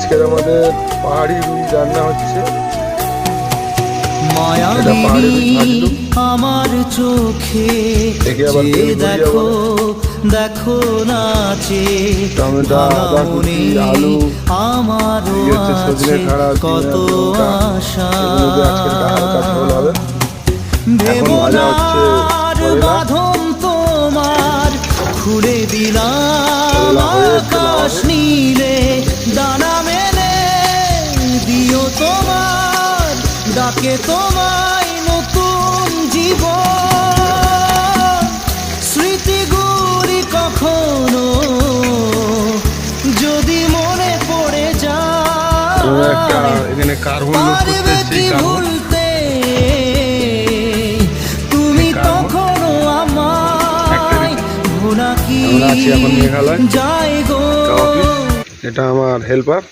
আজকের আমাদের পাহাড়ি রুই রান্না হচ্ছে। আমার চোখে দেখো দেখো নাচে ভাঙামনি আমার আছে কত আশা ভেবনার বাঁধন তোমার খুলে দিলাম আকাশ নীলে দানা মেলে দিও তোমার ডাকে তোমায় নতুন জীবন স্মৃতিগুলি কখনো যদি মনে পড়ে যায় পারবে কি ভুলতে তুমি কখনো আমায় ভোলা কি যায় গো। এটা আমার হেল্পার।